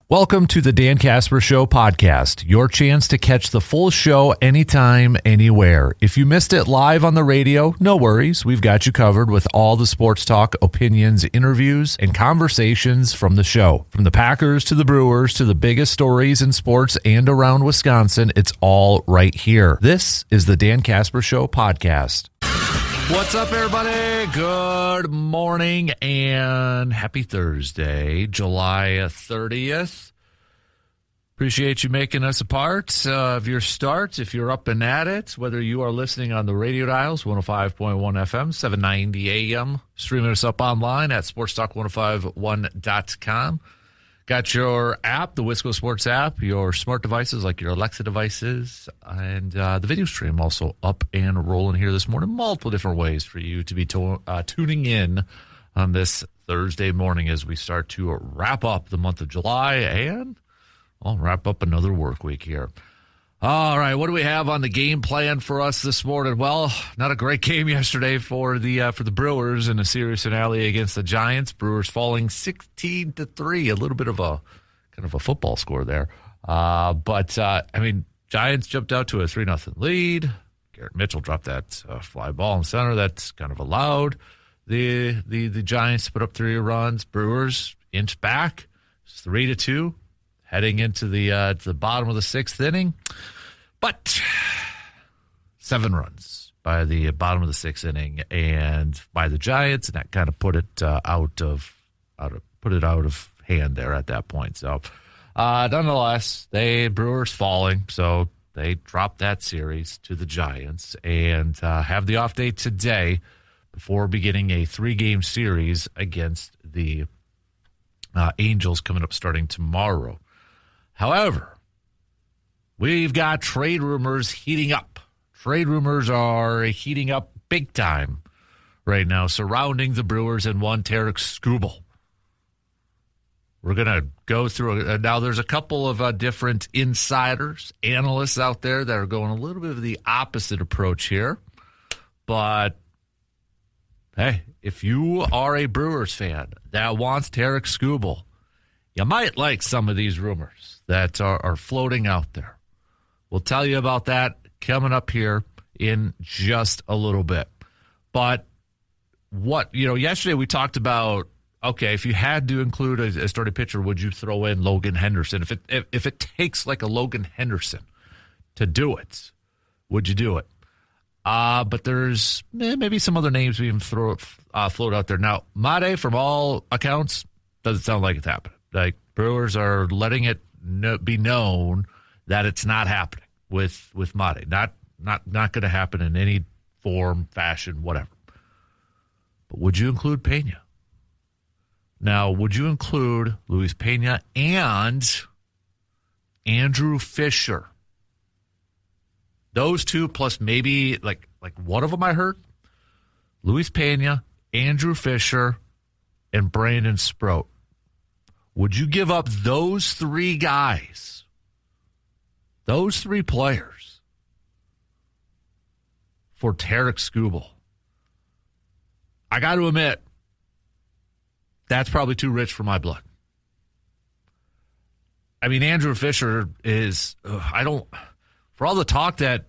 Welcome to the Dan Casper Show podcast, your chance to catch the full show anytime, anywhere. If you missed it live on the radio, no worries. We've got you covered with all the sports talk, opinions, interviews, and conversations from the show. From the Packers to the Brewers to the biggest stories in sports and around Wisconsin, it's all right here. This is the Dan Casper Show podcast. What's up, everybody? Good morning and happy Thursday, July 30th. Appreciate you making us a part of your start. If you're up and at it, whether you are listening on the radio dials, 105.1 FM, 790 AM, streaming us up online at sportstalk1051.com. Got your app, the Wisco Sports app, your smart devices like your Alexa devices, and the video stream also up and rolling here this morning. Multiple different ways for you to be tuning in on this Thursday morning as we start to wrap up the month of July and I'll wrap up another work week here. All right, what do we have on the game plan for us this morning? Well, not a great game yesterday for the Brewers in a series finale against the Giants. Brewers falling 16-3, a little bit of a kind of a football score there. But Giants jumped out to a 3-0 lead. Garrett Mitchell dropped that fly ball in center. That's kind of allowed the Giants to put up 3 runs. Brewers inch back, 3-2. Heading into the bottom of the 6th inning, but 7 runs by the bottom of the 6th inning, and by the Giants, and that kind of put it out of hand there at that point. So, nonetheless, Brewers falling, so they dropped that series to the Giants and have the off day today before beginning a 3-game series against the Angels coming up starting tomorrow. However, we've got trade rumors heating up. Trade rumors are heating up big time right now surrounding the Brewers and one Tarik Skubal. We're going to go through it. Now, there's a couple of different insiders, analysts out there that are going a little bit of the opposite approach here. But, hey, if you are a Brewers fan that wants Tarik Skubal, you might like some of these rumors that are floating out there. We'll tell you about that coming up here in just a little bit. But yesterday we talked about, okay, if you had to include a starting pitcher, would you throw in Logan Henderson? If it takes like a Logan Henderson to do it, would you do it? But there's maybe some other names we can float out there. Now, Made, from all accounts, doesn't sound like it's happening. Like, Brewers are letting it be known that it's not happening with Made. Not going to happen in any form, fashion, whatever. But would you include Pena? Now, would you include Luis Pena and Andrew Fisher? Those two plus maybe like one of them I heard. Luis Pena, Andrew Fisher, and Brandon Sproat. Would you give up those 3 guys, those 3 players, for Tarik Skubal? I got to admit, that's probably too rich for my blood. I mean, Andrew Fisher is, for all the talk that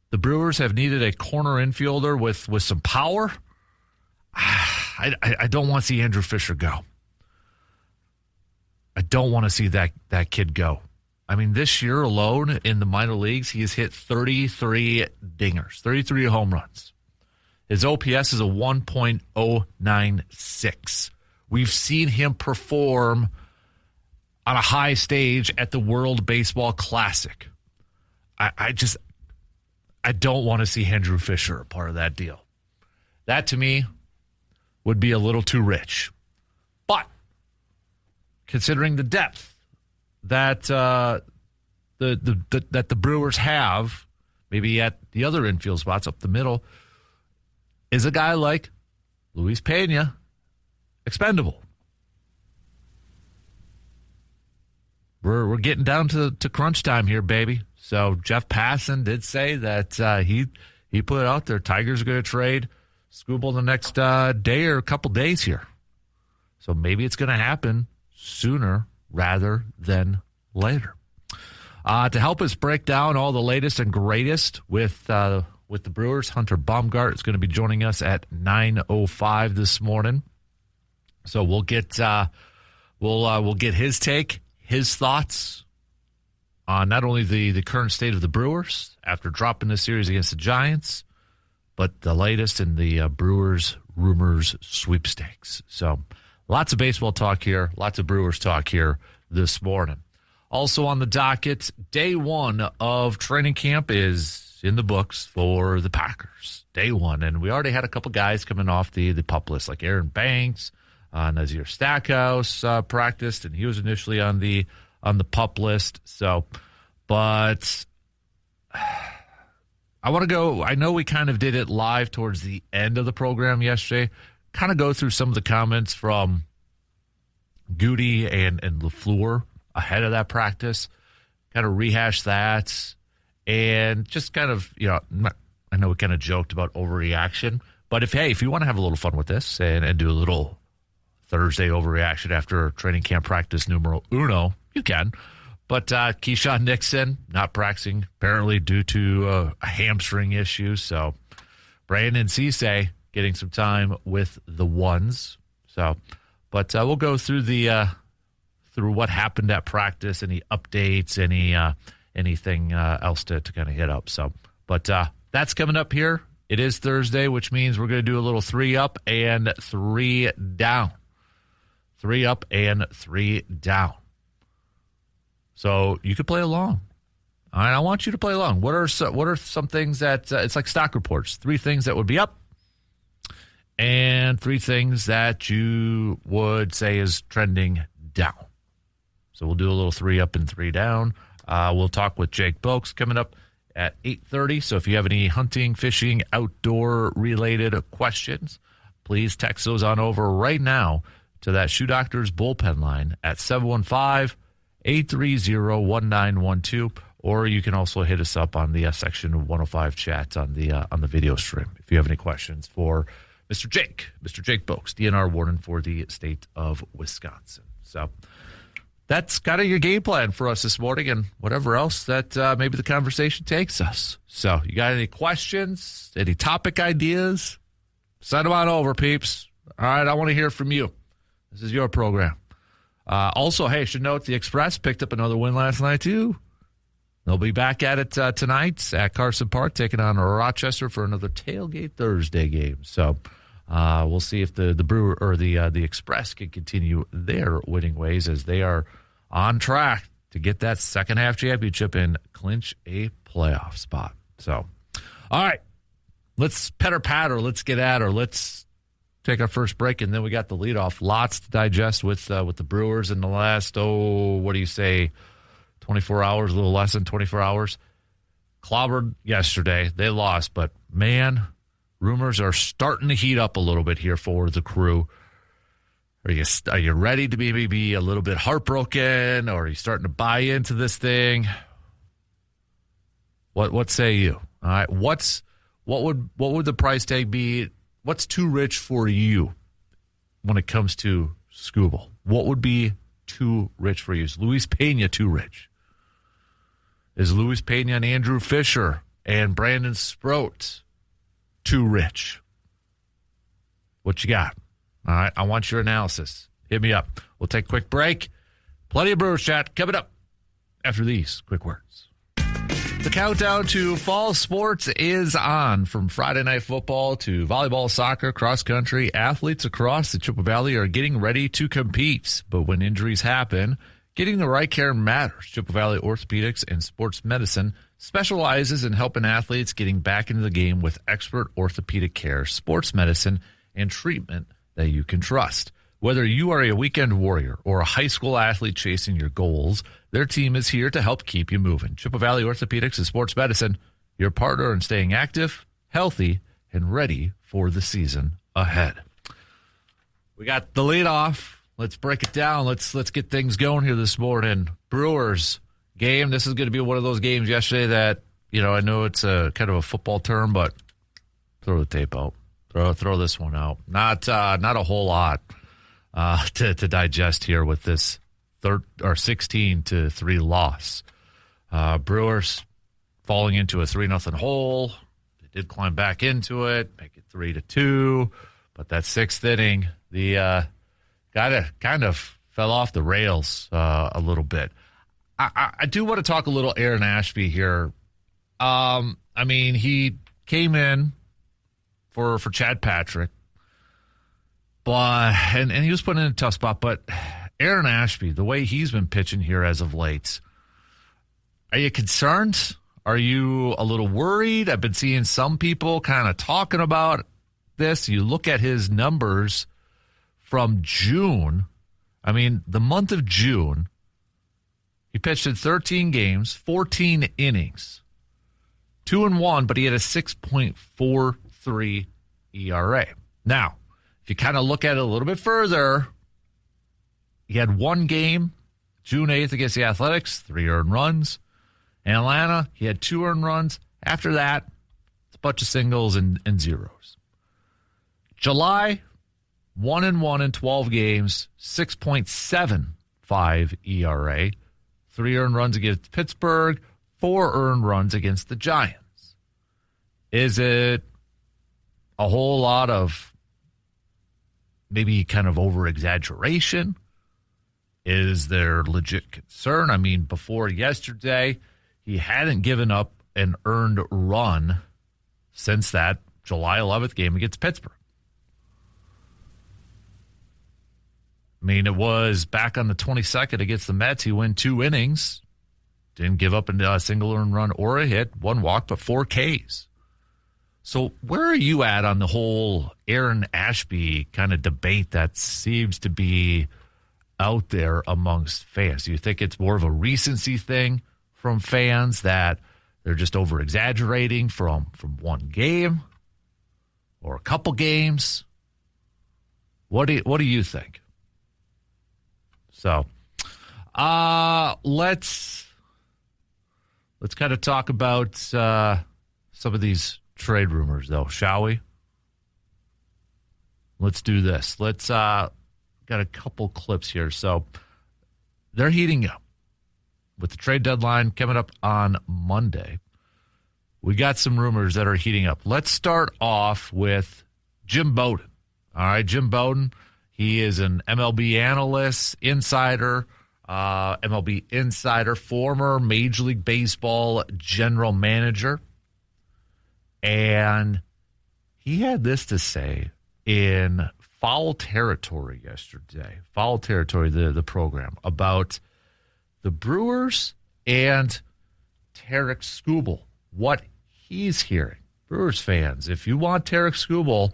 the Brewers have needed a corner infielder with some power, I don't want to see Andrew Fisher go. I don't want to see that kid go. I mean, this year alone in the minor leagues, he has hit 33 dingers, 33 home runs. His OPS is a 1.096. We've seen him perform on a high stage at the World Baseball Classic. I don't want to see Andrew Fisher a part of that deal. That, to me, would be a little too rich. But considering the depth that the Brewers have, maybe at the other infield spots up the middle, is a guy like Luis Pena expendable? We're getting down to crunch time here, baby. So Jeff Passan did say that he put it out there. Tigers are going to trade Skubal the next day or a couple days here. So maybe it's going to happen sooner rather than later. To help us break down all the latest and greatest with the Brewers, Hunter Baumgart is going to be joining us at 9:05 this morning. So we'll get his take, his thoughts on not only the current state of the Brewers after dropping the series against the Giants, but the latest in the Brewers rumors sweepstakes. So lots of baseball talk here, lots of Brewers talk here this morning. Also on the docket, day one of training camp is in the books for the Packers. Day one. And we already had a couple guys coming off the PUP list, like Aaron Banks, Nazir Stackhouse practiced, and he was initially on the PUP list. So, but I want to go, I know we kind of did it live towards the end of the program yesterday, kind of go through some of the comments from Goody and LaFleur ahead of that practice, kind of rehash that, and just kind of, I know we kind of joked about overreaction, but if you want to have a little fun with this and do a little Thursday overreaction after training camp practice numero uno, you can. But Keyshawn Nixon not practicing, apparently due to a hamstring issue. So Brandon Cisse getting some time with the ones. So, but we'll go through through what happened at practice, any updates, anything else to kind of hit up. So, but that's coming up here. It is Thursday, which means we're going to do a little 3 up and 3 down. 3 up and 3 down. So you could play along. All right, I want you to play along. What are some things that it's like stock reports? 3 things that would be up, and 3 things that you would say is trending down. So we'll do a little 3 up and 3 down. We'll talk with Jake Boakes coming up at 8:30. So if you have any hunting, fishing, outdoor related questions, please text those on over right now to that Shoe Doctors bullpen line at 715-830-1912, or you can also hit us up on the Section 105 chat on the video stream if you have any questions for Mr. Jake Boakes, DNR warden for the state of Wisconsin. So that's kind of your game plan for us this morning, and whatever else that maybe the conversation takes us. So you got any questions, any topic ideas? Send them on over, peeps. All right, I want to hear from you. This is your program. Also, hey, should note the Express picked up another win last night, too. They'll be back at it tonight at Carson Park, taking on Rochester for another Tailgate Thursday game. So we'll see if the Brewer or the Express can continue their winning ways as they are on track to get that second half championship and clinch a playoff spot. So, all right, let's patter. Let's get at her. Let's take our first break, and then we got the leadoff. Lots to digest with the Brewers in the last, 24 hours, a little less than 24 hours. Clobbered yesterday. They lost, but, man, rumors are starting to heat up a little bit here for the Crew. Are you ready to be a little bit heartbroken, or are you starting to buy into this thing? What say you? All right, what would the price tag be? What's too rich for you when it comes to Skubal? What would be too rich for you? Is Luis Pena too rich? Is Luis Pena and Andrew Fisher and Brandon Sproat too rich? What you got? All right, I want your analysis. Hit me up. We'll take a quick break. Plenty of Brewers chat coming up after these quick words. The countdown to fall sports is on. From Friday night football to volleyball, soccer, cross country, athletes across the Chippewa Valley are getting ready to compete. But when injuries happen, getting the right care matters. Chippewa Valley Orthopedics and Sports Medicine specializes in helping athletes getting back into the game with expert orthopedic care, sports medicine, and treatment that you can trust. Whether you are a weekend warrior or a high school athlete chasing your goals, their team is here to help keep you moving. Chippewa Valley Orthopedics and Sports Medicine, your partner in staying active, healthy, and ready for the season ahead. We got the leadoff. Let's break it down. Let's get things going here this morning. Brewers game. This is going to be one of those games yesterday that, I know it's a kind of a football term, but throw the tape out. Throw this one out. Not a whole lot to digest here with this 16-3 loss. Brewers falling into a 3-0 hole. They did climb back into it, make it 3-2. But that sixth inning, the kind of fell off the rails a little bit. I do want to talk a little Aaron Ashby here. He came in for Chad Patrick, but and he was put in a tough spot. But Aaron Ashby, the way he's been pitching here as of late, are you concerned? Are you a little worried? I've been seeing some people kind of talking about this. You look at his numbers from June. The month of June, he pitched in 13 games, 14 innings, 2-1, but he had a 6.43 ERA. Now, if you kind of look at it a little bit further, he had one game, June 8th against the Athletics, 3 earned runs. In Atlanta, he had 2 earned runs. After that, it's a bunch of singles and zeros. July, 1-1 in 12 games, 6.75 ERA, 3 earned runs against Pittsburgh, 4 earned runs against the Giants. Is it a whole lot of maybe kind of over-exaggeration? Is there legit concern? Before yesterday, he hadn't given up an earned run since that July 11th game against Pittsburgh. It was back on the 22nd against the Mets. He went 2 innings, didn't give up a single earned run or a hit, 1 walk, but 4 Ks. So where are you at on the whole Aaron Ashby kind of debate that seems to be out there amongst fans? Do you think it's more of a recency thing from fans that they're just over-exaggerating from one game or a couple games? What do you think? So, let's kind of talk about some of these trade rumors, though, shall we? Let's do this. Let's got a couple clips here. So, they're heating up with the trade deadline coming up on Monday. We got some rumors that are heating up. Let's start off with Jim Bowden. All right, Jim Bowden. He is an MLB analyst, insider, MLB insider, former Major League Baseball general manager. And he had this to say in Foul Territory yesterday. Foul Territory, the program, about the Brewers and Tarik Skubal, what he's hearing. Brewers fans, if you want Tarik Skubal,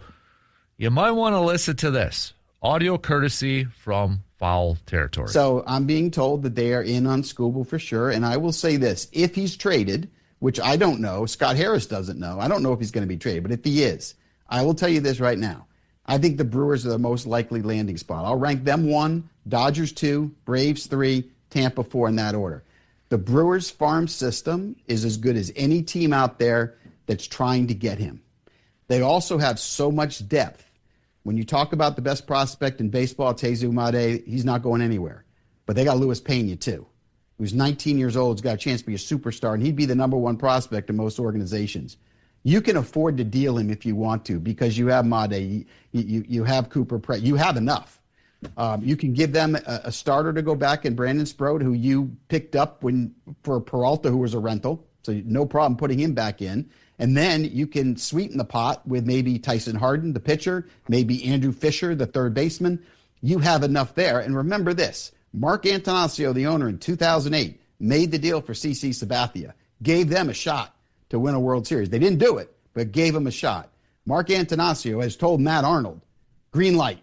you might want to listen to this. Audio courtesy from Foul Territory. So I'm being told that they are in on Skubal for sure. And I will say this, if he's traded, which I don't know, Scott Harris doesn't know. I don't know if he's going to be traded, but if he is, I will tell you this right now. I think the Brewers are the most likely landing spot. I'll rank them 1, Dodgers 2, Braves 3, Tampa 4 in that order. The Brewers farm system is as good as any team out there that's trying to get him. They also have so much depth. When you talk about the best prospect in baseball, Tezu Made, he's not going anywhere. But they got Luis Pena, too, who's 19 years old, has got a chance to be a superstar, and he'd be the number 1 prospect in most organizations. You can afford to deal him if you want to because you have Made, you have Cooper, you have enough. You can give them a starter to go back in Brandon Sproat, who you picked up for Peralta, who was a rental, so no problem putting him back in. And then you can sweeten the pot with maybe Tyson Harden, the pitcher, maybe Andrew Fisher, the third baseman. You have enough there. And remember this, Mark Antanasio, the owner, in 2008, made the deal for CC Sabathia, gave them a shot to win a World Series. They didn't do it, but gave him a shot. Mark Antanasio has told Matt Arnold, green light,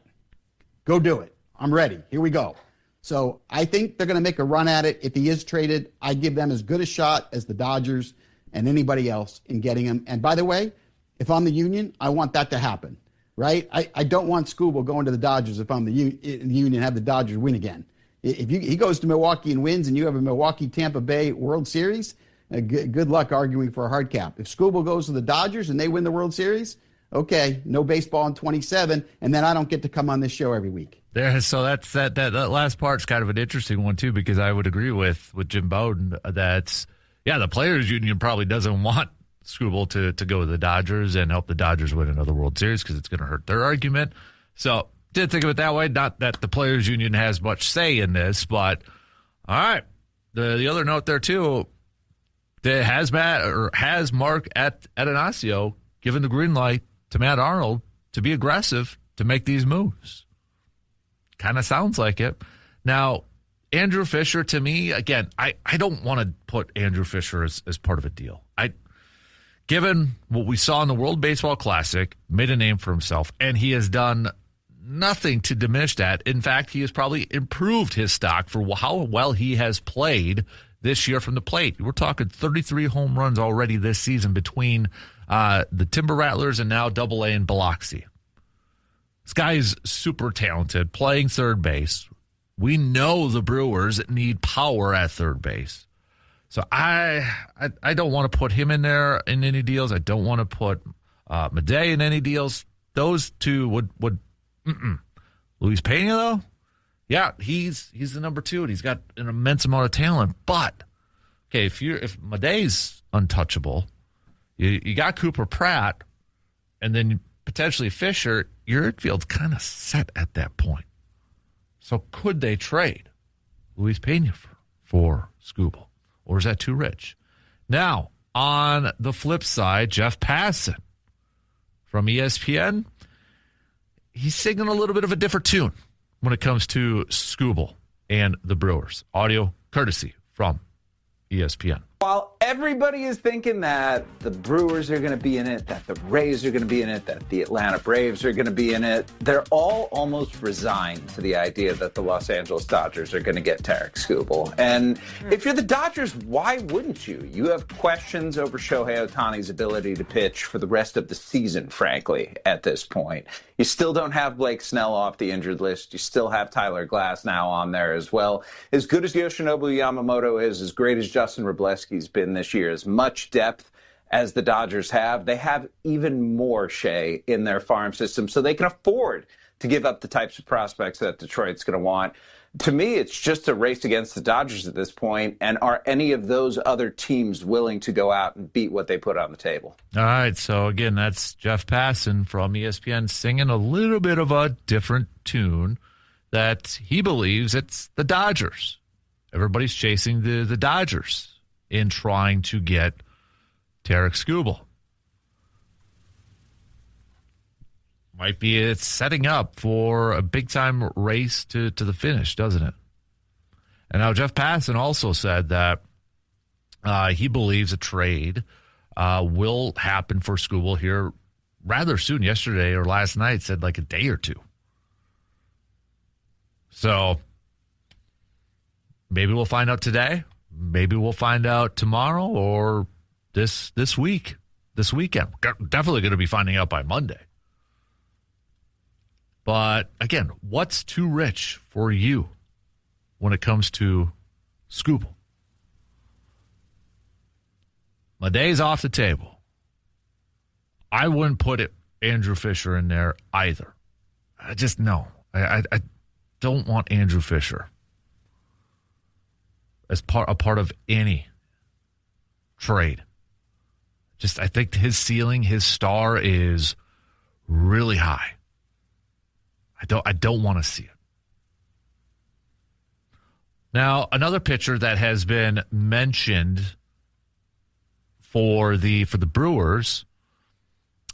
go do it. I'm ready. Here we go. So I think they're going to make a run at it. If he is traded, I give them as good a shot as the Dodgers and anybody else in getting him. And by the way, if I'm the Union, I want that to happen, right? I don't want Skubal going to the Dodgers if I'm the Union and have the Dodgers win again. If he goes to Milwaukee and wins and you have a Milwaukee-Tampa Bay World Series, good luck arguing for a hard cap. If Skubal goes to the Dodgers and they win the World Series, Okay, no baseball in 27, and then I don't get to come on this show every week. So that's that last part's kind of an interesting one too, because I would agree with Jim Bowden that the players union probably doesn't want Skubal to go to the Dodgers and help the Dodgers win another World Series because it's going to hurt their argument. So did think of it that way. Not that the players union has much say in this, but all right. The other note there too, that has Mark Atanasio given the green light to Matt Arnold to be aggressive to make these moves. Kind of sounds like it. Now, Andrew Fisher, to me, again, I don't want to put Andrew Fisher as part of a deal. Given what we saw in the World Baseball Classic, made a name for himself, and he has done nothing to diminish that. In fact, he has probably improved his stock for how well he has played this year from the plate. We're talking 33 home runs already this season between the Timber Rattlers and now Double-A and Biloxi. This guy is super talented, playing third base. We know the Brewers need power at third base. So I don't want to put him in there in any deals. I don't want to put Madej in any deals. Those two would Luis Pena, though? Yeah, he's the number two, and he's got an immense amount of talent. But, okay, if Madej's untouchable, you got Cooper Pratt, and then potentially Fisher, your infield's kind of set at that point. So could they trade Luis Pena for Skubal? Or is that too rich? Now, on the flip side, Jeff Passan from ESPN, he's singing a little bit of a different tune when it comes to Skubal and the Brewers. Audio courtesy from ESPN. While everybody is thinking that the Brewers are going to be in it, that the Rays are going to be in it, that the Atlanta Braves are going to be in it, they're all almost resigned to the idea that the Los Angeles Dodgers are going to get Tarik Skubal. And if you're the Dodgers, why wouldn't you? You have questions over Shohei Ohtani's ability to pitch for the rest of the season, frankly, at this point. You still don't have Blake Snell off the injured list. You still have Tyler Glass now on there as well. As good as Yoshinobu Yamamoto is, as great as Justin Wroblewski's been this year, as much depth as the Dodgers have, they have even more Shea in their farm system, so they can afford to give up the types of prospects that Detroit's going to want. To me, it's just a race against the Dodgers at this point, and are any of those other teams willing to go out and beat what they put on the table? All right, so again, that's Jeff Passan from ESPN singing a little bit of a different tune that he believes it's the Dodgers. Everybody's chasing the Dodgers in trying to get Tarik Skubal. Might be it's setting up for a big-time race to the finish, doesn't it? And now Jeff Passan also said that he believes a trade will happen for Skubal here rather soon. Yesterday or last night said like a day or two. So maybe we'll find out today. Maybe we'll find out tomorrow or this week, this weekend. Definitely going to be finding out by Monday. But again, what's too rich for you when it comes to Skubal? Madej's off the table. I wouldn't put Andrew Fisher in there either. I just no. I don't want Andrew Fisher as a part of any trade. Just I think his ceiling, his star is really high. I don't want to see it. Now, another pitcher that has been mentioned for the Brewers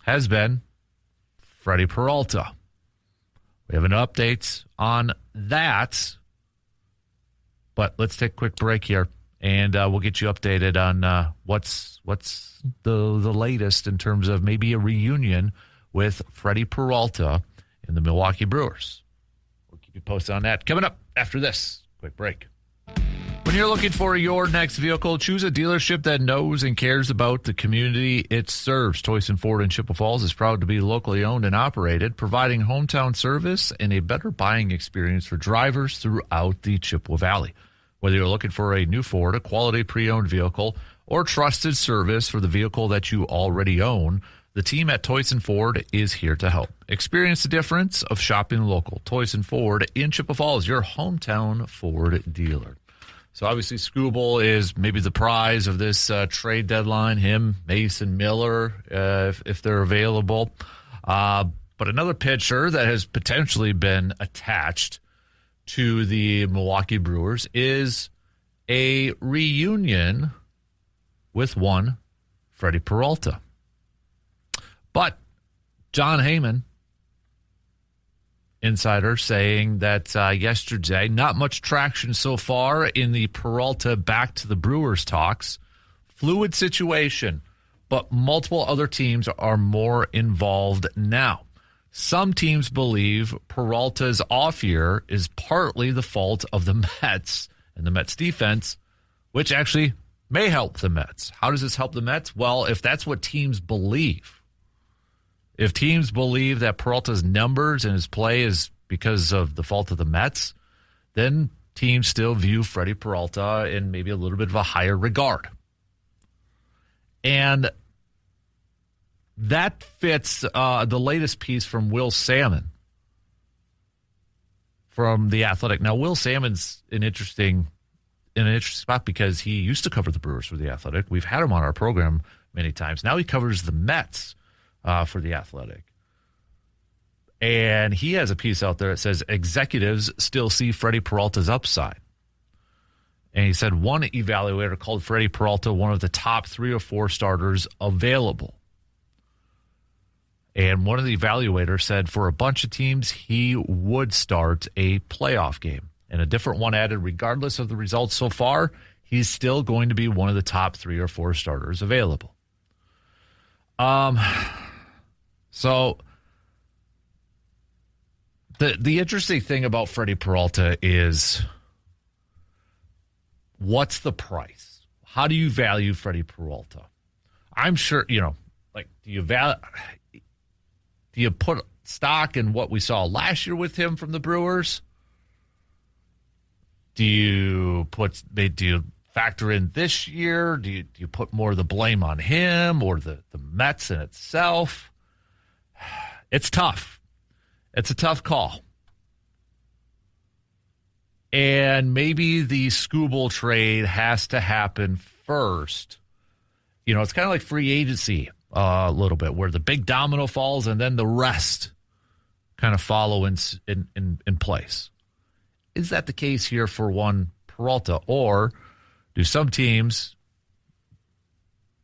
has been Freddie Peralta. We have an update on that, but let's take a quick break here, and we'll get you updated on what's the latest in terms of maybe a reunion with Freddie Peralta in the Milwaukee Brewers. We'll keep you posted on that. Coming up after this quick break. When you're looking for your next vehicle, choose a dealership that knows and cares about the community it serves. Toyson Ford in Chippewa Falls is proud to be locally owned and operated, providing hometown service and a better buying experience for drivers throughout the Chippewa Valley. Whether you're looking for a new Ford, a quality pre-owned vehicle, or trusted service for the vehicle that you already own, The team at Toyson Ford is here to help. Experience the difference of shopping local. Toyson Ford in Chippewa Falls, your hometown Ford dealer. So obviously Skubal is maybe the prize of this trade deadline. Him, Mason Miller, if they're available. But another pitcher that has potentially been attached to the Milwaukee Brewers is a reunion with one Freddie Peralta. But John Heyman, insider, saying that yesterday, not much traction so far in the Peralta back to the Brewers talks. Fluid situation, but multiple other teams are more involved now. Some teams believe Peralta's off year is partly the fault of the Mets and the Mets defense, which actually may help the Mets. How does this help the Mets? Well, if that's what teams believe, if teams believe that Peralta's numbers and his play is because of the fault of the Mets, then teams still view Freddie Peralta in maybe a little bit of a higher regard. And that fits the latest piece from Will Salmon from The Athletic. Now, Will Salmon's in an interesting spot because he used to cover the Brewers for The Athletic. We've had him on our program many times. Now he covers the Mets for The Athletic. And he has a piece out there that says executives still see Freddie Peralta's upside. And he said one evaluator called Freddie Peralta one of the top 3 or 4 starters available. And one of the evaluators said for a bunch of teams, he would start a playoff game. And a different one added, regardless of the results so far, he's still going to be one of the top 3 or 4 starters available. So the interesting thing about Freddie Peralta is what's the price? How do you value Freddie Peralta? I'm sure, do you put stock in what we saw last year with him from the Brewers? Do you factor in this year? Do you put more of the blame on him or the Mets in itself? It's tough. It's a tough call. And maybe the Skubal trade has to happen first. It's kind of like free agency a little bit, where the big domino falls and then the rest kind of follow in place. Is that the case here for one Peralta? Or do some teams,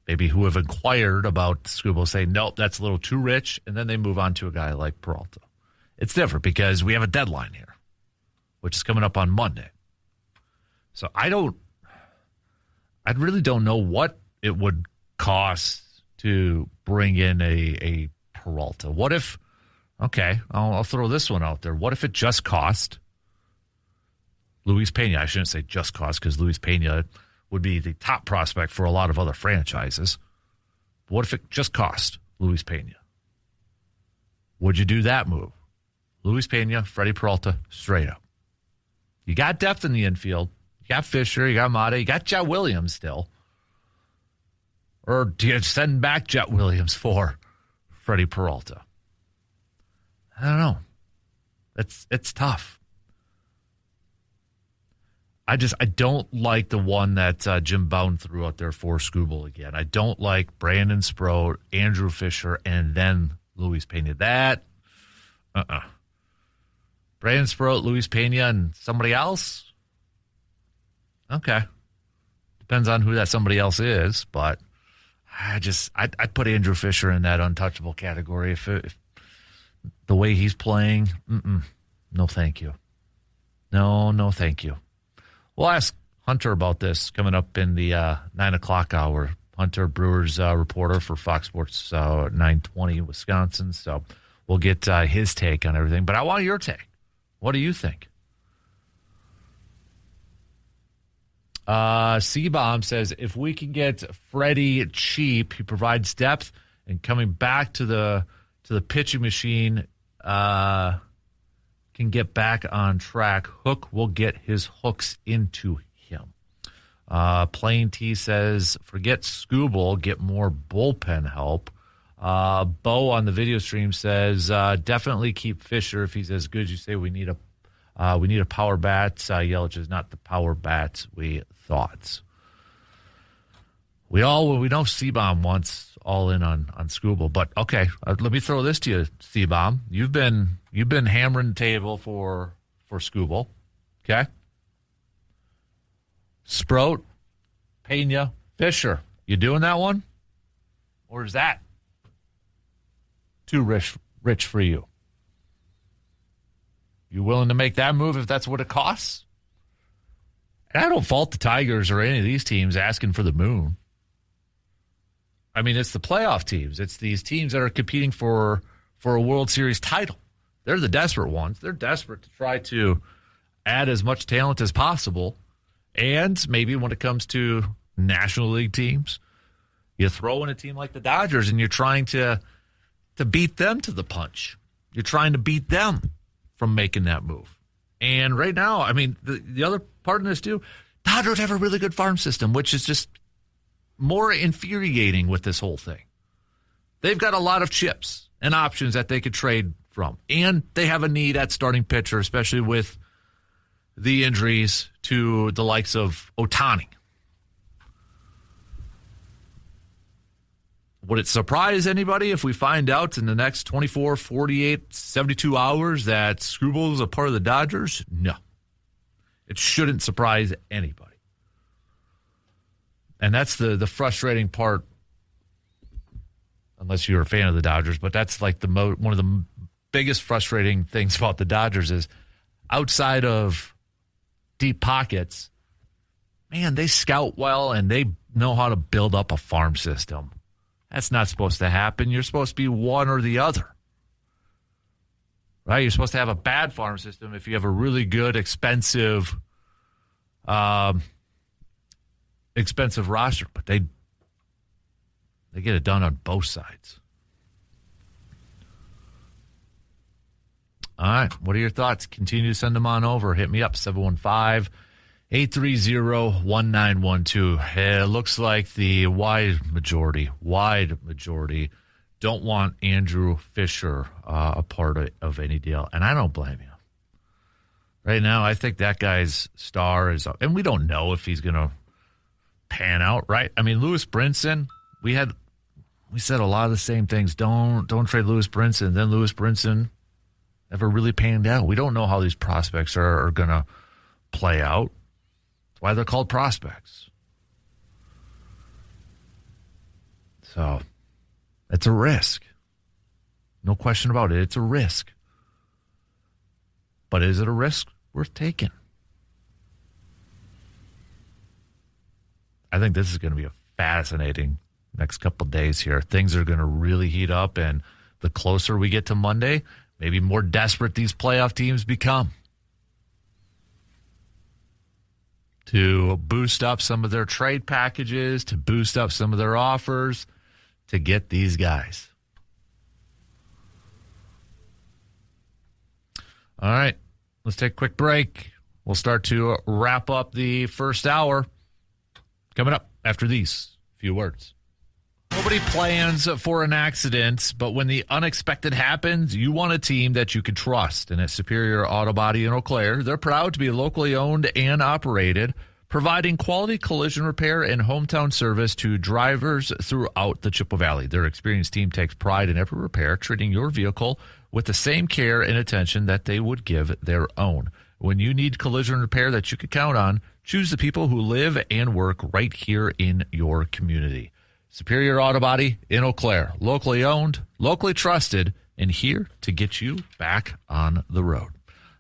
maybe who have inquired about Skubal, say, nope, that's a little too rich, and then they move on to a guy like Peralta? It's different because we have a deadline here, which is coming up on Monday. So I really don't know what it would cost to bring in a Peralta. What if, okay, I'll throw this one out there. What if it just cost Luis Pena? I shouldn't say just cost, because Luis Pena would be the top prospect for a lot of other franchises. But what if it just cost Luis Pena? Would you do that move? Luis Pena, Freddie Peralta, straight up. You got depth in the infield. You got Fisher, you got Mata, you got Jet Williams still. Or do you send back Jet Williams for Freddie Peralta? I don't know. It's tough. I don't like the one that Jim Bowden threw out there for Skubal again. I don't like Brandon Sproat, Andrew Fisher, and then Luis Pena. That, Brandon Sproat, Luis Pena, and somebody else? Okay. Depends on who that somebody else is, but I'd put Andrew Fisher in that untouchable category. If the way he's playing, no thank you. No thank you. We'll ask Hunter about this coming up in the 9 o'clock hour. Hunter, Brewers reporter for Fox Sports 920 Wisconsin. So we'll get his take on everything. But I want your take. What do you think? C-Bomb says, if we can get Freddie cheap, he provides depth, and coming back to the pitching machine can get back on track. Hook will get his hooks into him. Plain T says, forget Skubal, get more bullpen help. Bo on the video stream says, definitely keep Fisher if he's as good as you say. We need a power bat. Yelich is not the power bat we thought. We know C-Bomb wants all in on Skubal, but okay, let me throw this to you, C-Bomb. You've been hammering the table for Skubal, okay? Sproat, Pena, Fisher. You doing that one? Or is that too rich for you? You willing to make that move if that's what it costs? And I don't fault the Tigers or any of these teams asking for the moon. I mean, it's the playoff teams. It's these teams that are competing for a World Series title. They're the desperate ones. They're desperate to try to add as much talent as possible. And maybe when it comes to National League teams, you throw in a team like the Dodgers and you're trying to beat them to the punch. You're trying to beat them from making that move. And right now, I mean, the other part of this too, Dodgers have a really good farm system, which is just more infuriating with this whole thing. They've got a lot of chips and options that they could trade from. And they have a need at starting pitcher, especially with the injuries to the likes of Ohtani. Would it surprise anybody if we find out in the next 24, 48, 72 hours that Skubal is a part of the Dodgers? No. It shouldn't surprise anybody. And that's the frustrating part, unless you're a fan of the Dodgers, but that's like one of the biggest frustrating things about the Dodgers is outside of deep pockets, man, they scout well and they know how to build up a farm system. That's not supposed to happen. You're supposed to be one or the other. Right? You're supposed to have a bad farm system if you have a really good, expensive roster, but they get it done on both sides. All right. What are your thoughts? Continue to send them on over. Hit me up, 715-830-1912. It looks like the wide majority don't want Andrew Fisher a part of any deal, and I don't blame you. Right now, I think that guy's star is up, and we don't know if he's going to pan out, right? I mean, Lewis Brinson, we said a lot of the same things. Don't trade Lewis Brinson. Then Lewis Brinson never really panned out. We don't know how these prospects are going to play out. That's why they're called prospects. So it's a risk. No question about it. It's a risk. But is it a risk worth taking? I think this is going to be a fascinating next couple of days here. Things are going to really heat up, and the closer we get to Monday, maybe more desperate these playoff teams become to boost up some of their trade packages, to boost up some of their offers, to get these guys. All right, let's take a quick break. We'll start to wrap up the first hour. Coming up after these few words. Nobody plans for an accident, but when the unexpected happens, you want a team that you can trust. And at Superior Auto Body in Eau Claire, they're proud to be locally owned and operated, providing quality collision repair and hometown service to drivers throughout the Chippewa Valley. Their experienced team takes pride in every repair, treating your vehicle with the same care and attention that they would give their own. When you need collision repair that you can count on, choose the people who live and work right here in your community. Superior Auto Body in Eau Claire, locally owned, locally trusted, and here to get you back on the road.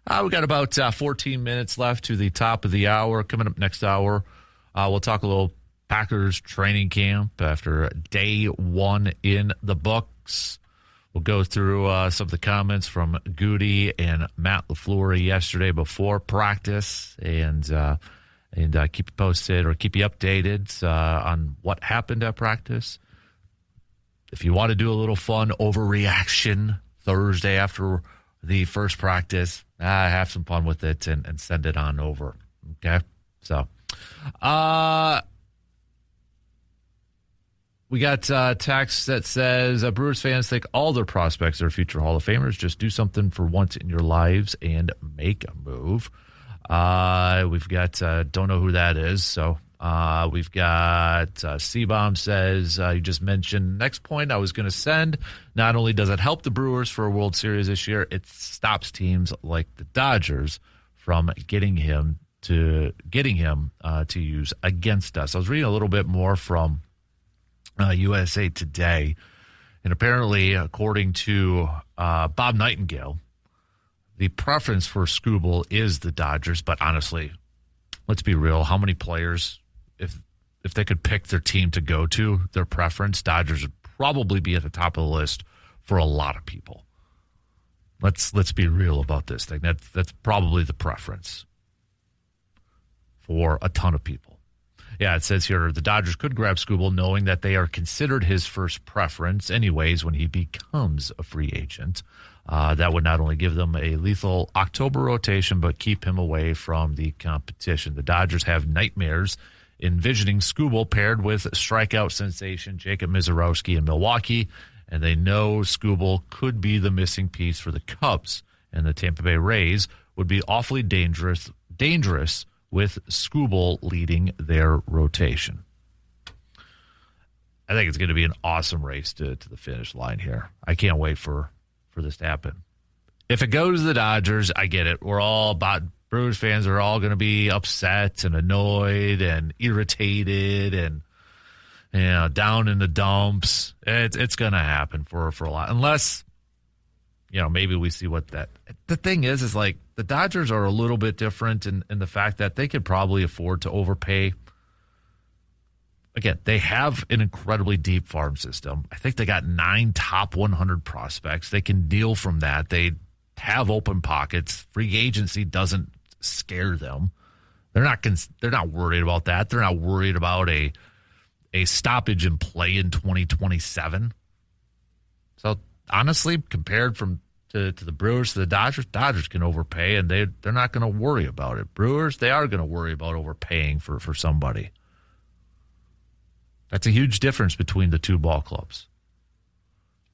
We got about 14 minutes left to the top of the hour. Coming up next hour, we'll talk a little Packers training camp after day one in the books. We'll go through some of the comments from Goody and Matt LaFleur yesterday before practice, and keep you posted or keep you updated on what happened at practice. If you want to do a little fun overreaction Thursday after the first practice, have some fun with it and send it on over. Okay? So, We got text that says Brewers fans think all their prospects are future Hall of Famers. Just do something for once in your lives and make a move. We've got don't know who that is. So we've got C-Bomb says you just mentioned next point I was going to send. Not only does it help the Brewers for a World Series this year, it stops teams like the Dodgers from getting him to use against us. I was reading a little bit more from USA Today, and apparently, according to Bob Nightingale, the preference for Skubal is the Dodgers. But honestly, let's be real. How many players, if they could pick their team to go to, their preference, Dodgers would probably be at the top of the list for a lot of people. Let's be real about this thing. That's probably the preference for a ton of people. Yeah, it says here the Dodgers could grab Skubal knowing that they are considered his first preference anyways when he becomes a free agent. That would not only give them a lethal October rotation, but keep him away from the competition. The Dodgers have nightmares envisioning Skubal paired with strikeout sensation Jacob Misiorowski in Milwaukee, and they know Skubal could be the missing piece for the Cubs. And the Tampa Bay Rays would be awfully dangerous with Skubal leading their rotation. I think it's going to be an awesome race to the finish line here. I can't wait for this to happen. If it goes to the Dodgers, I get it. Brewers fans are all going to be upset and annoyed and irritated and down in the dumps. It's going to happen for a lot. Unless, maybe we see what that... The thing is like the Dodgers are a little bit different in the fact that they could probably afford to overpay. Again, they have an incredibly deep farm system. I think they got 9 top 100 prospects. They can deal from that. They have open pockets. Free agency doesn't scare them. They're not worried about that. They're not worried about a stoppage in play in 2027. So honestly, compared to the Brewers, to the Dodgers can overpay, and they're not going to worry about it. Brewers, they are going to worry about overpaying for somebody. That's a huge difference between the two ball clubs.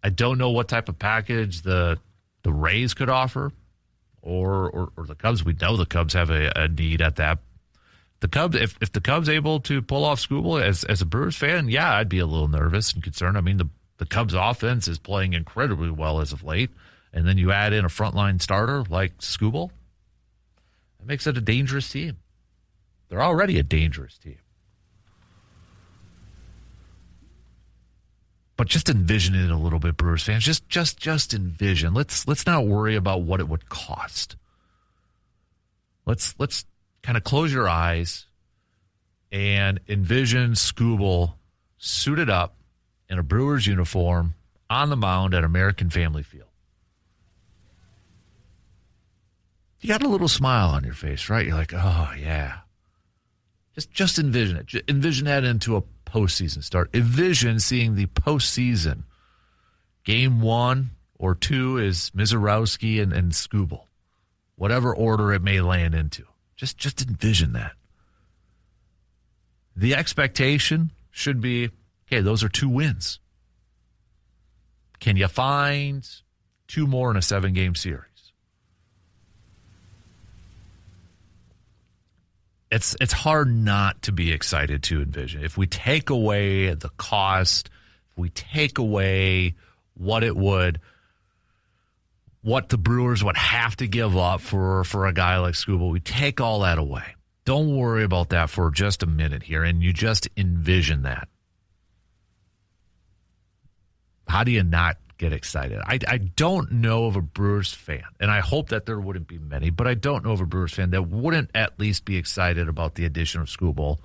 I don't know what type of package the Rays could offer, or the Cubs. We know the Cubs have a need at that. The Cubs, if the Cubs able to pull off Skubal as a Brewers fan, yeah, I'd be a little nervous and concerned. I mean, the Cubs offense is playing incredibly well as of late. And then you add in a frontline starter like Skubal, that makes it a dangerous team. They're already a dangerous team. But just envision it a little bit, Brewers fans. Just envision. Let's not worry about what it would cost. Let's kind of close your eyes and envision Skubal suited up in a Brewers uniform on the mound at American Family Field. You got a little smile on your face, right? You're like, oh, yeah. Just envision it. Envision that into a postseason start. Envision seeing the postseason. Game 1 or 2 is Misiorowski and Skubal. Whatever order it may land into. Just envision that. The expectation should be, okay, those are 2 wins. Can you find 2 more in a 7-game series? It's hard not to be excited to envision. If we take away the cost, if we take away what the Brewers would have to give up for a guy like Skubal, we take all that away. Don't worry about that for just a minute here, and you just envision that. How do you not get excited? I don't know of a Brewers fan, and I hope that there wouldn't be many, but I don't know of a Brewers fan that wouldn't at least be excited about the addition of Skubal.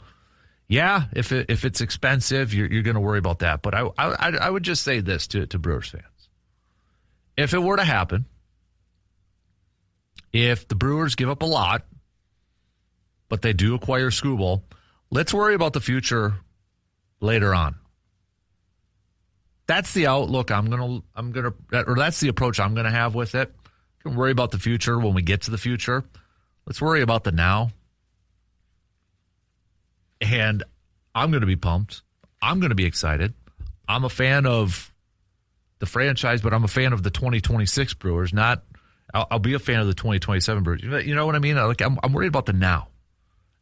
Yeah, if it's expensive, you're going to worry about that. But I would just say this to Brewers fans. If it were to happen, if the Brewers give up a lot, but they do acquire Skubal, let's worry about the future later on. That's the outlook that's the approach I'm gonna have with it. You can worry about the future when we get to the future. Let's worry about the now. And I'm gonna be pumped. I'm gonna be excited. I'm a fan of the franchise, but I'm a fan of the 2026 Brewers. I'll be a fan of the 2027 Brewers. You know what I mean? I'm worried about the now.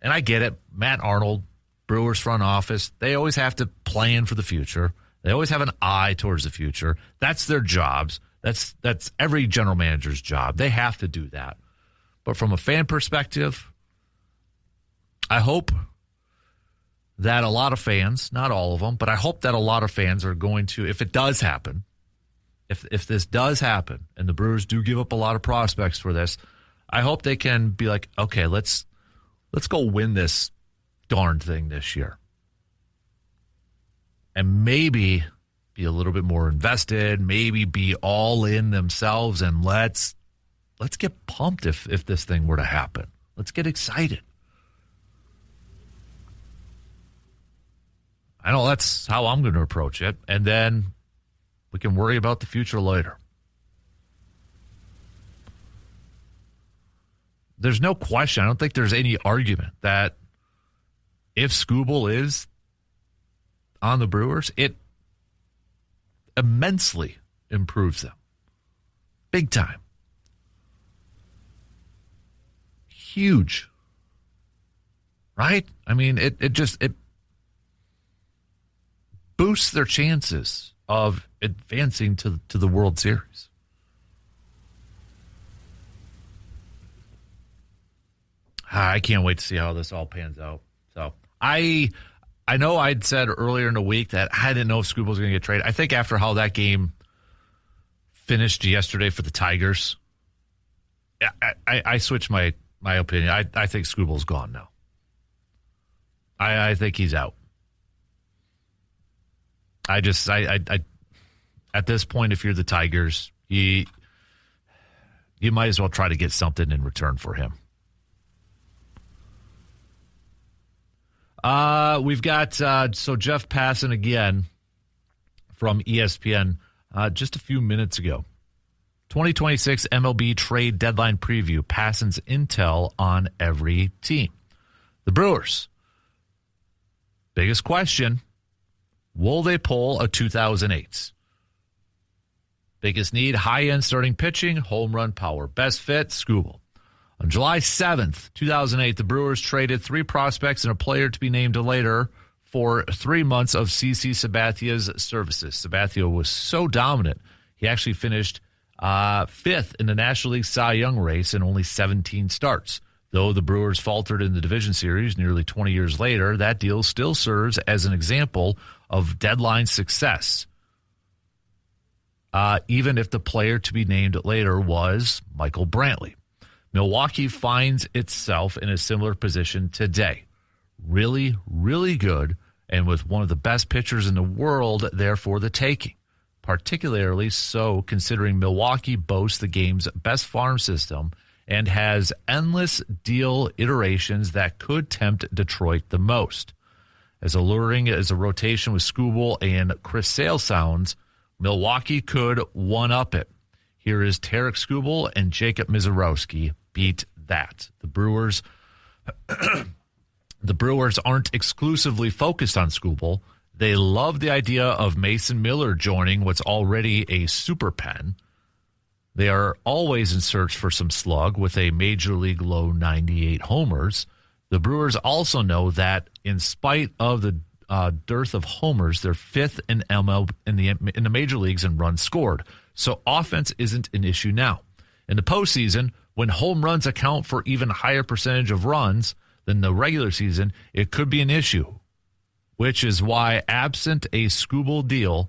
And I get it. Matt Arnold, Brewers front office, they always have to plan for the future. They always have an eye towards the future. That's their jobs. That's every general manager's job. They have to do that. But from a fan perspective, I hope that a lot of fans, not all of them, but I hope that a lot of fans are going to, if it does happen, if this does happen and the Brewers do give up a lot of prospects for this, I hope they can be like, okay, let's go win this darn thing this year. And maybe be a little bit more invested, maybe be all in themselves, and let's get pumped if this thing were to happen. Let's get excited. I know that's how I'm going to approach it, and then we can worry about the future later. There's no question. I don't think there's any argument that if Skubal is on the Brewers, it immensely improves them. Big time. Huge. Right? I mean, it boosts their chances of advancing to the World Series. I can't wait to see how this all pans out. So I know I'd said earlier in the week that I didn't know if Skubal was going to get traded. I think after how that game finished yesterday for the Tigers, I switched my opinion. I think Skubal's gone now. I think he's out. I at this point, if you're the Tigers, you might as well try to get something in return for him. We've got Jeff Passan again from ESPN just a few minutes ago. 2026 MLB trade deadline preview. Passan's intel on every team. The Brewers. Biggest question. Will they pull a 2008? Biggest need, high-end starting pitching, home run power. Best fit, Skubal. On July 7th, 2008, the Brewers traded 3 prospects and a player to be named later for 3 months of CC Sabathia's services. Sabathia was so dominant, he actually finished 5th in the National League Cy Young race in only 17 starts. Though the Brewers faltered in the division series nearly 20 years later, that deal still serves as an example of deadline success. Even if the player to be named later was Michael Brantley. Milwaukee finds itself in a similar position today. Really, really good, and with one of the best pitchers in the world there for the taking. Particularly so considering Milwaukee boasts the game's best farm system and has endless deal iterations that could tempt Detroit the most. As alluring as a rotation with Skubal and Chris Sale sounds, Milwaukee could one-up it. Here is Tarik Skubal and Jacob Misiorowski. Beat that. The Brewers aren't exclusively focused on Skubal. They love the idea of Mason Miller joining what's already a super pen. They are always in search for some slug with a major league low 98 homers. The Brewers also know that in spite of the dearth of homers, they're 5th in in the major leagues in runs scored. So offense isn't an issue now. In the postseason, when home runs account for even higher percentage of runs than the regular season, it could be an issue, which is why, absent a Skubal deal,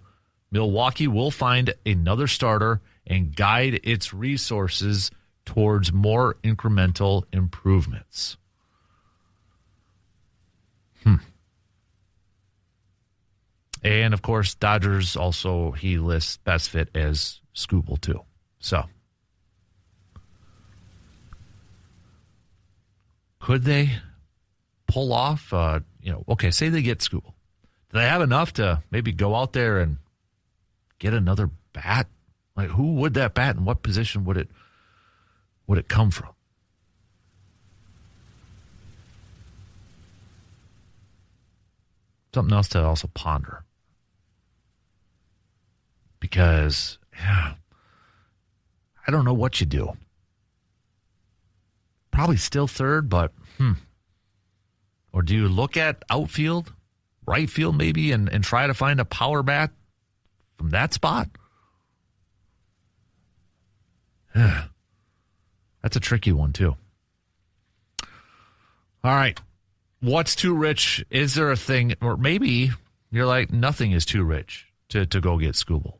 Milwaukee will find another starter and guide its resources towards more incremental improvements. And, of course, Dodgers also, he lists best fit as Skubal, too. So, could they pull off, okay, say they get Skubal. Do they have enough to maybe go out there and get another bat? Like, who would that bat and what position would it come from? Something else to also ponder. because I don't know what you do. Probably still third, but Or do you look at outfield, right field maybe, and try to find a power bat from that spot? That's a tricky one, too. All right. What's too rich? Is there a thing, or maybe you're like, nothing is too rich to go get Skubal.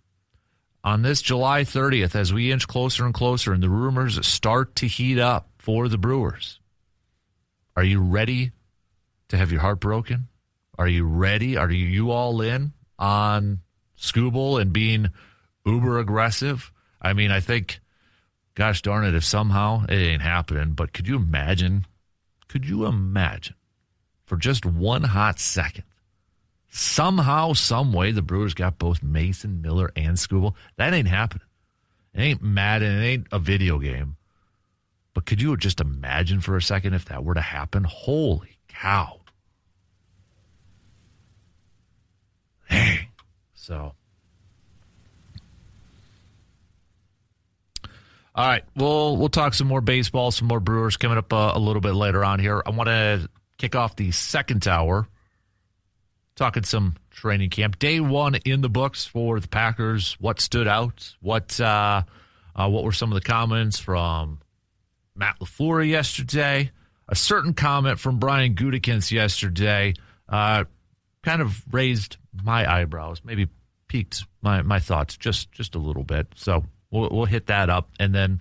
On this July 30th, as we inch closer and closer and the rumors start to heat up for the Brewers, are you ready to have your heart broken? Are you ready? Are you all in on Skubal and being uber aggressive? I mean, I think, gosh darn it, if somehow it ain't happening, but could you imagine for just one hot second, somehow, some way, the Brewers got both Mason, Miller, and Skubal? That ain't happening. It ain't Madden. It ain't a video game. But could you just imagine for a second if that were to happen? Holy cow. Dang. So. All right, we'll talk some more baseball, some more Brewers coming up a little bit later on here. I want to kick off the second hour talking some training camp. Day one in the books for the Packers. What stood out? What were some of the comments from Matt LaFleur yesterday? A certain comment from Brian Gutekunst yesterday kind of raised my eyebrows, maybe piqued my thoughts just a little bit. So we'll hit that up. And then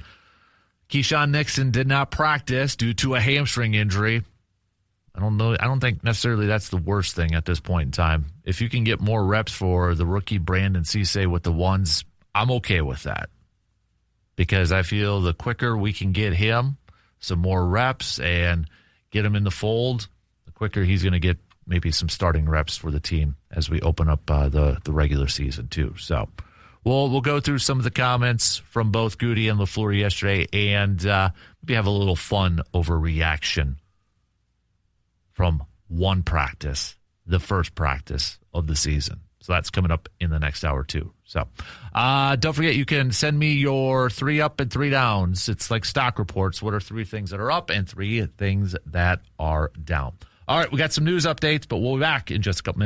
Keyshawn Nixon did not practice due to a hamstring injury. I don't know. I don't think necessarily that's the worst thing at this point in time. If you can get more reps for the rookie Brandon Cisse with the ones, I'm okay with that. Because I feel the quicker we can get him some more reps and get him in the fold, the quicker he's going to get maybe some starting reps for the team as we open up the regular season too. So we'll go through some of the comments from both Goody and LaFleur yesterday and maybe have a little fun overreaction from one practice, the first practice of the season. So that's coming up in the next hour, too. So don't forget, you can send me your 3 up and 3 downs. It's like stock reports. What are 3 things that are up and 3 things that are down? All right, we got some news updates, but we'll be back in just a couple minutes.